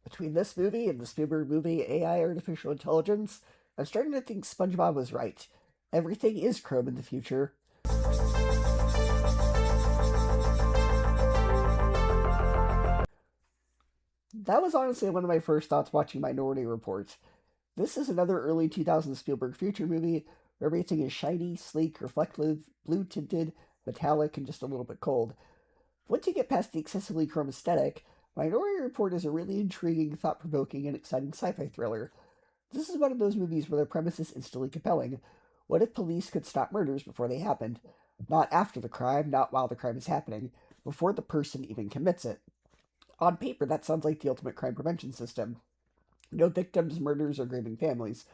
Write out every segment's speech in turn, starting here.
Between this movie and the Spielberg movie AI Artificial Intelligence, I'm starting to think SpongeBob was right. Everything is Chrome in the future. That was honestly one of my first thoughts watching Minority Report. This is another early 2000s Spielberg future movie where everything is shiny, sleek, reflective, blue tinted, metallic, and just a little bit cold. Once you get past the excessively chrome aesthetic, Minority Report is a really intriguing, thought provoking, and exciting sci fi thriller. This is one of those movies where the premise is instantly compelling. What if police could stop murders before they happened? Not after the crime, not while the crime is happening, before the person even commits it. On paper, that sounds like the ultimate crime prevention system. No victims, murders, or grieving families.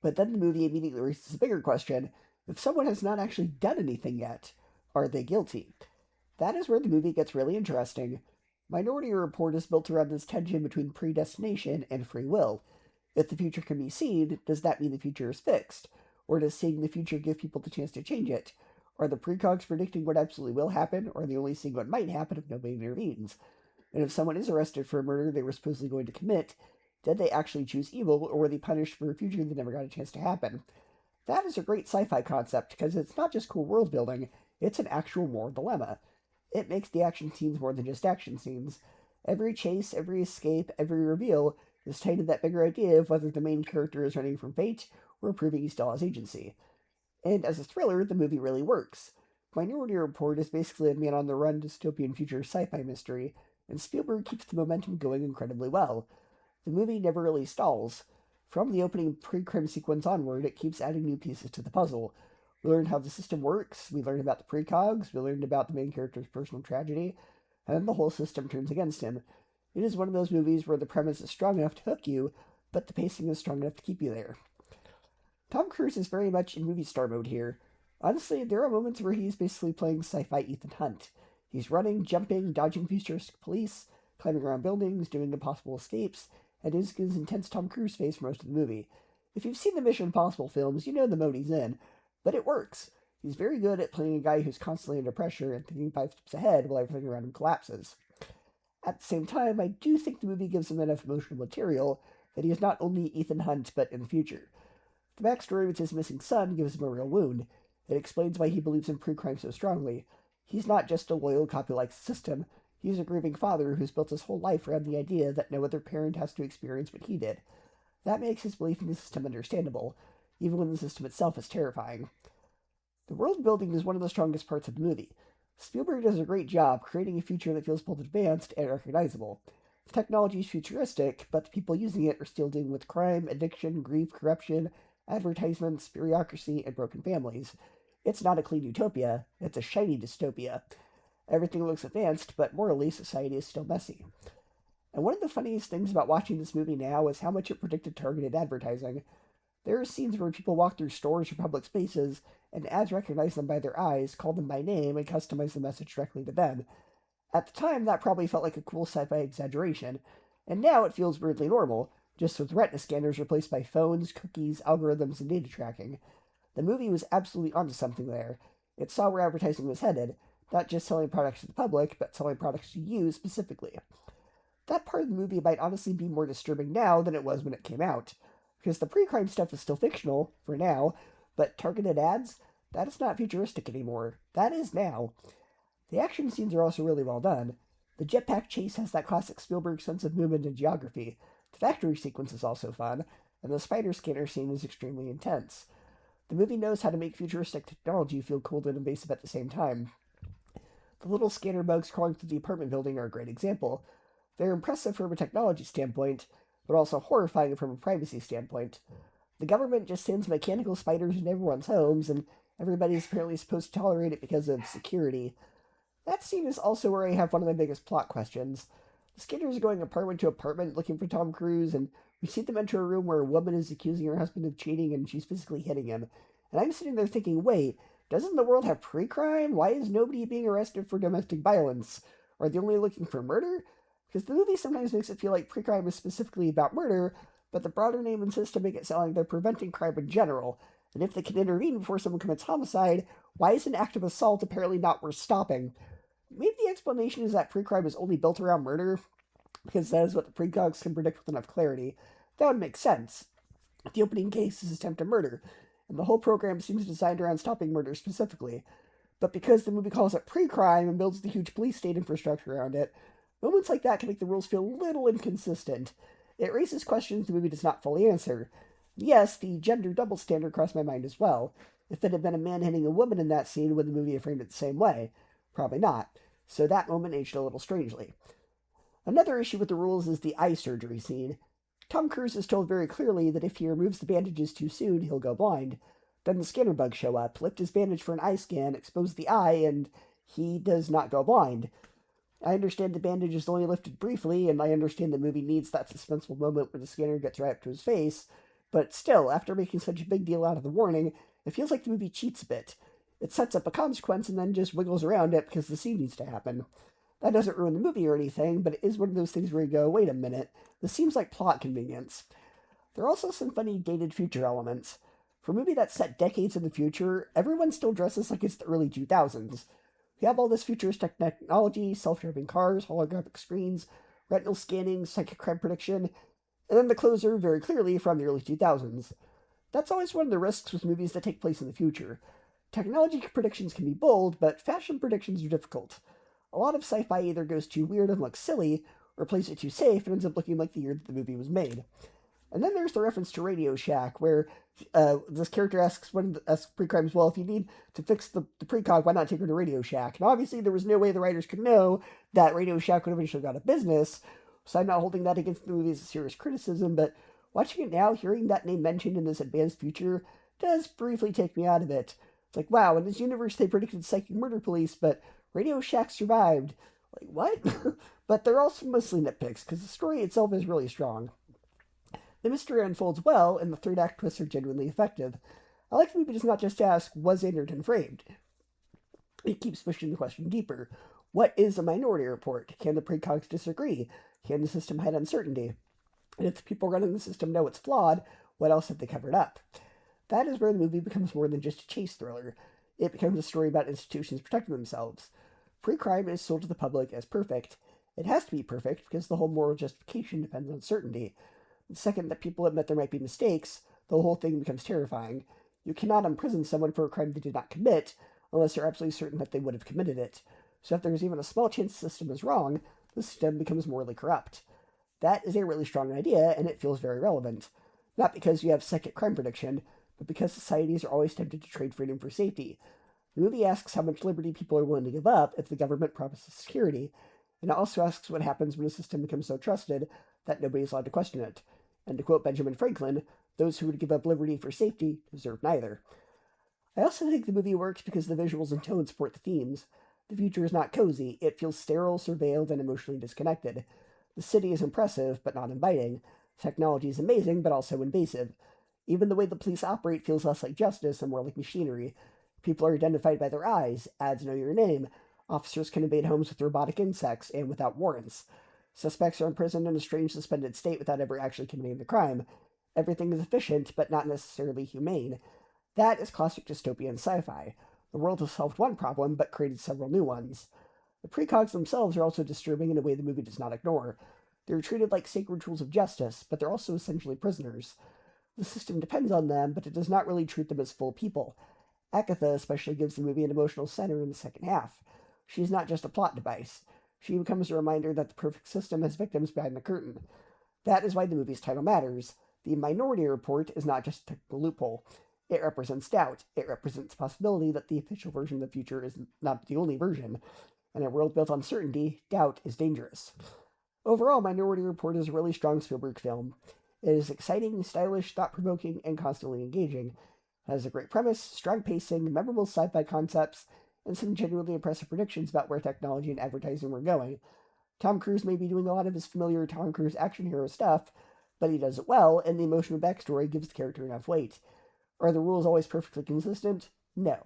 But then the movie immediately raises a bigger question. If someone has not actually done anything yet, are they guilty? That is where the movie gets really interesting. Minority Report is built around this tension between predestination and free will. If the future can be seen, does that mean the future is fixed? Or does seeing the future give people the chance to change it? Are the precogs predicting what absolutely will happen, or are they only seeing what might happen if nobody intervenes? And if someone is arrested for a murder they were supposedly going to commit, did they actually choose evil, or were they punished for a future that never got a chance to happen? That is a great sci-fi concept, because it's not just cool world building, it's an actual moral dilemma. It makes the action scenes more than just action scenes. Every chase, every escape, every reveal is tied to that bigger idea of whether the main character is running from fate or proving he still has agency. And as a thriller, the movie really works. Minority Report is basically a man on the run dystopian future sci-fi mystery, and Spielberg keeps the momentum going incredibly well. The movie never really stalls. From the opening pre-crime sequence onward, it keeps adding new pieces to the puzzle. We learn how the system works, we learn about the precogs, we learned about the main character's personal tragedy, and then the whole system turns against him. It is one of those movies where the premise is strong enough to hook you, but the pacing is strong enough to keep you there. Tom Cruise is very much in movie star mode here. Honestly, there are moments where he's basically playing sci-fi Ethan Hunt. He's running, jumping, dodging futuristic police, climbing around buildings, doing impossible escapes, and is his intense Tom Cruise face for most of the movie. If you've seen the Mission Impossible films, you know the mode he's in, but it works. He's very good at playing a guy who's constantly under pressure and thinking 5 steps ahead while everything around him collapses. At the same time, I do think the movie gives him enough emotional material that he is not only Ethan Hunt, but in the future. The backstory with his missing son gives him a real wound. It explains why he believes in pre-crime so strongly. He's not just a loyal cop who likes the system, he's a grieving father who's built his whole life around the idea that no other parent has to experience what he did. That makes his belief in the system understandable, even when the system itself is terrifying. The world building is one of the strongest parts of the movie. Spielberg does a great job creating a future that feels both advanced and recognizable. The technology is futuristic, but the people using it are still dealing with crime, addiction, grief, corruption, advertisements, bureaucracy, and broken families. It's not a clean utopia, it's a shiny dystopia. Everything looks advanced, but morally, society is still messy. And one of the funniest things about watching this movie now is how much it predicted targeted advertising. There are scenes where people walk through stores or public spaces, and ads recognize them by their eyes, call them by name, and customize the message directly to them. At the time, that probably felt like a cool sci-fi exaggeration, and now it feels weirdly normal, just with retina scanners replaced by phones, cookies, algorithms, and data tracking. The movie was absolutely onto something there. It saw where advertising was headed, not just selling products to the public, but selling products to you specifically. That part of the movie might honestly be more disturbing now than it was when it came out, because the pre-crime stuff is still fictional, for now, but targeted ads? That is not futuristic anymore. That is now. The action scenes are also really well done. The jetpack chase has that classic Spielberg sense of movement and geography. The factory sequence is also fun, and the spider scanner scene is extremely intense. The movie knows how to make futuristic technology feel cold and invasive at the same time. The little scanner bugs crawling through the apartment building are a great example. They're impressive from a technology standpoint, but also horrifying from a privacy standpoint. The government just sends mechanical spiders in everyone's homes, and everybody's apparently supposed to tolerate it because of security. That scene is also where I have one of my biggest plot questions. The scanners are going apartment to apartment looking for Tom Cruise, and we see them enter a room where a woman is accusing her husband of cheating and she's physically hitting him. And I'm sitting there thinking, wait, doesn't the world have pre-crime? Why is nobody being arrested for domestic violence? Are they only looking for murder? Because the movie sometimes makes it feel like pre-crime is specifically about murder, but the broader name and system make it sound like they're preventing crime in general. And if they can intervene before someone commits homicide, why is an act of assault apparently not worth stopping? Maybe the explanation is that pre-crime is only built around murder, because that is what the precogs can predict with enough clarity. That would make sense. The opening case is attempted murder, and the whole program seems designed around stopping murder specifically. But because the movie calls it pre-crime and builds the huge police state infrastructure around it, moments like that can make the rules feel a little inconsistent. It raises questions the movie does not fully answer. Yes, the gender double standard crossed my mind as well. If it had been a man hitting a woman in that scene, would the movie have framed it the same way? Probably not. So that moment aged a little strangely. Another issue with the rules is the eye surgery scene. Tom Cruise is told very clearly that if he removes the bandages too soon, he'll go blind. Then the scanner bugs show up, lift his bandage for an eye scan, expose the eye, and he does not go blind. I understand the bandage is only lifted briefly, and I understand the movie needs that suspenseful moment where the scanner gets right up to his face, but still, after making such a big deal out of the warning, it feels like the movie cheats a bit. It sets up a consequence and then just wiggles around it because the scene needs to happen. That doesn't ruin the movie or anything, but it is one of those things where you go, wait a minute, this seems like plot convenience. There are also some funny dated future elements. For a movie that's set decades in the future, everyone still dresses like it's the early 2000s. We have all this futuristic technology, self-driving cars, holographic screens, retinal scanning, psychic crime prediction, and then the clothes are very clearly from the early 2000s. That's always one of the risks with movies that take place in the future. Technology predictions can be bold, but fashion predictions are difficult. A lot of sci-fi either goes too weird and looks silly, or plays it too safe and ends up looking like the year that the movie was made. And then there's the reference to RadioShack, where this character asks PreCrime, well, if you need to fix the precog, why not take her to RadioShack? And obviously there was no way the writers could know that RadioShack would eventually go out of business, so I'm not holding that against the movie as a serious criticism, but watching it now, hearing that name mentioned in this advanced future does briefly take me out of it. It's like, wow, in this universe they predicted psychic murder police, but Radio Shack survived. Like, what? But they're also mostly nitpicks, because the story itself is really strong. The mystery unfolds well, and the third act twists are genuinely effective. I like the movie does not just ask, was Anderton framed? It keeps pushing the question deeper. What is a minority report? Can the precogs disagree? Can the system hide uncertainty? And if the people running the system know it's flawed, what else have they covered up? That is where the movie becomes more than just a chase thriller. It becomes a story about institutions protecting themselves. PreCrime is sold to the public as perfect. It has to be perfect because the whole moral justification depends on certainty. The second that people admit there might be mistakes, the whole thing becomes terrifying. You cannot imprison someone for a crime they did not commit unless you're absolutely certain that they would have committed it. So if there's even a small chance the system is wrong, the system becomes morally corrupt. That is a really strong idea, and it feels very relevant. Not because you have psychic crime prediction, but because societies are always tempted to trade freedom for safety. The movie asks how much liberty people are willing to give up if the government promises security, and it also asks what happens when a system becomes so trusted that nobody is allowed to question it. And to quote Benjamin Franklin, those who would give up liberty for safety deserve neither. I also think the movie works because the visuals and tone support the themes. The future is not cozy, it feels sterile, surveilled, and emotionally disconnected. The city is impressive, but not inviting. Technology is amazing, but also invasive. Even the way the police operate feels less like justice and more like machinery. People are identified by their eyes, ads know your name, officers can invade homes with robotic insects and without warrants. Suspects are imprisoned in a strange suspended state without ever actually committing the crime. Everything is efficient, but not necessarily humane. That is classic dystopian sci-fi. The world has solved one problem, but created several new ones. The precogs themselves are also disturbing in a way the movie does not ignore. They're treated like sacred tools of justice, but they're also essentially prisoners. The system depends on them, but it does not really treat them as full people. Agatha especially gives the movie an emotional center in the second half. She is not just a plot device. She becomes a reminder that the perfect system has victims behind the curtain. That is why the movie's title matters. The Minority Report is not just a technical loophole. It represents doubt. It represents the possibility that the official version of the future is not the only version. In a world built on certainty, doubt is dangerous. Overall, Minority Report is a really strong Spielberg film. It is exciting, stylish, thought-provoking, and constantly engaging. It has a great premise, strong pacing, memorable sci-fi concepts, and some genuinely impressive predictions about where technology and advertising were going. Tom Cruise may be doing a lot of his familiar Tom Cruise action hero stuff, but he does it well, and the emotional backstory gives the character enough weight. Are the rules always perfectly consistent? No.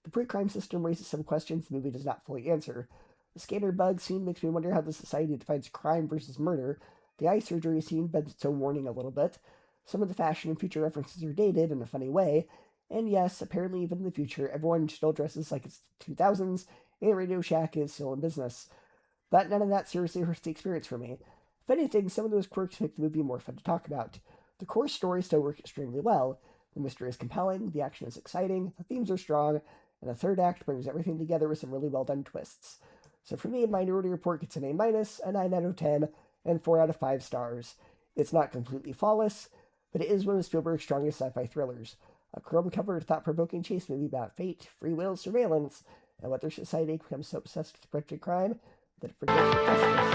The pre-crime system raises some questions the movie does not fully answer. The scanner bug scene makes me wonder how the society defines crime versus murder. The eye surgery scene bends its own warning a little bit. Some of the fashion and future references are dated in a funny way. And yes, apparently even in the future, everyone still dresses like it's the 2000s, and Radio Shack is still in business. But none of that seriously hurts the experience for me. If anything, some of those quirks make the movie more fun to talk about. The core stories still work extremely well. The mystery is compelling, the action is exciting, the themes are strong, and the third act brings everything together with some really well done twists. So for me, Minority Report gets an A-, a 9 out of 10, and 4 out of 5 stars. It's not completely flawless, but it is one of Spielberg's strongest sci-fi thrillers. A chrome-covered, thought-provoking chase movie about fate, free will, surveillance, and whether society becomes so obsessed with preventing crime that it forgets justice.